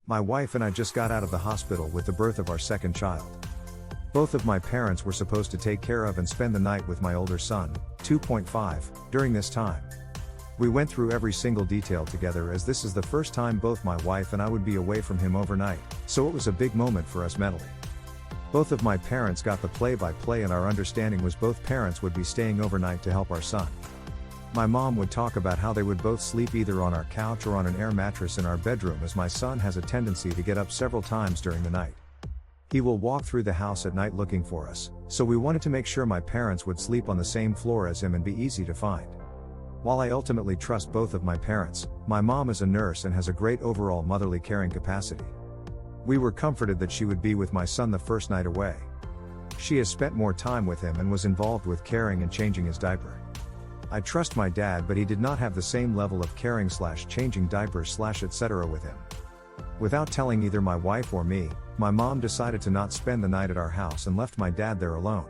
My wife and I just got out of the hospital with the birth of our second child. Both of my parents were supposed to take care of and spend the night with my older son, 2.5, during this time. We went through every single detail together as this is the first time both my wife and I would be away from him overnight, so it was a big moment for us mentally. Both of my parents got the play-by-play and our understanding was both parents would be staying overnight to help our son. My mom would talk about how they would both sleep either on our couch or on an air mattress in our bedroom as my son has a tendency to get up several times during the night. He will walk through the house at night looking for us, so we wanted to make sure my parents would sleep on the same floor as him and be easy to find. While I ultimately trust both of my parents, my mom is a nurse and has a great overall motherly caring capacity. We were comforted that she would be with my son the first night away. She has spent more time with him and was involved with caring and changing his diaper. I trust my dad, but he did not have the same level of caring / changing diapers / etc. with him. Without telling either my wife or me, my mom decided to not spend the night at our house and left my dad there alone.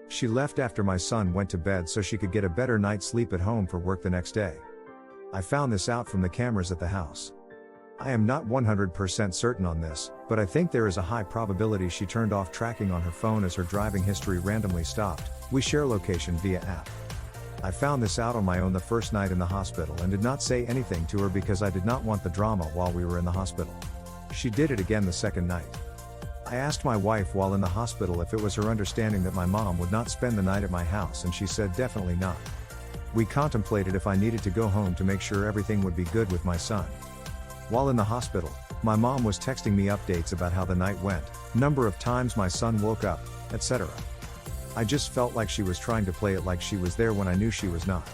She left after my son went to bed so she could get a better night's sleep at home for work the next day. I found this out from the cameras at the house. I am not 100% certain on this, but I think there is a high probability she turned off tracking on her phone as her driving history randomly stopped. We share location via app. I found this out on my own the first night in the hospital and did not say anything to her because I did not want the drama while we were in the hospital. She did it again the second night. I asked my wife while in the hospital if it was her understanding that my mom would not spend the night at my house, and she said definitely not. We contemplated if I needed to go home to make sure everything would be good with my son. While in the hospital, my mom was texting me updates about how the night went, number of times my son woke up, etc. I just felt like she was trying to play it like she was there when I knew she was not.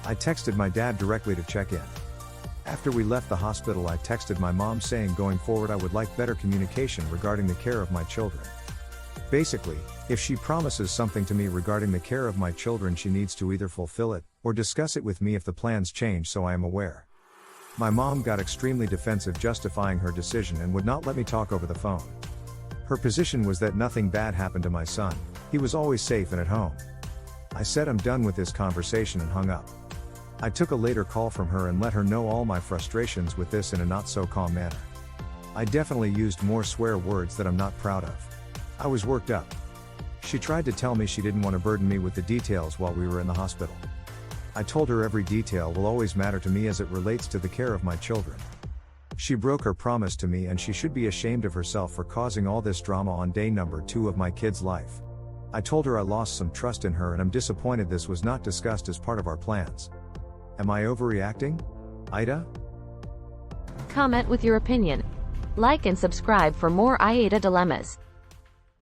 I texted my dad directly to check in. After we left the hospital, I texted my mom saying going forward I would like better communication regarding the care of my children. Basically, if she promises something to me regarding the care of my children, she needs to either fulfill it, or discuss it with me if the plans change so I am aware. My mom got extremely defensive justifying her decision and would not let me talk over the phone. Her position was that nothing bad happened to my son, he was always safe and at home. I said I'm done with this conversation and hung up. I took a later call from her and let her know all my frustrations with this in a not so calm manner. I definitely used more swear words that I'm not proud of. I was worked up. She tried to tell me she didn't want to burden me with the details while we were in the hospital. I told her every detail will always matter to me as it relates to the care of my children. She broke her promise to me and she should be ashamed of herself for causing all this drama on day number 2 of my kid's life. I told her I lost some trust in her and I'm disappointed this was not discussed as part of our plans. Am I overreacting? AITA? Comment with your opinion. Like and subscribe for more AITA dilemmas.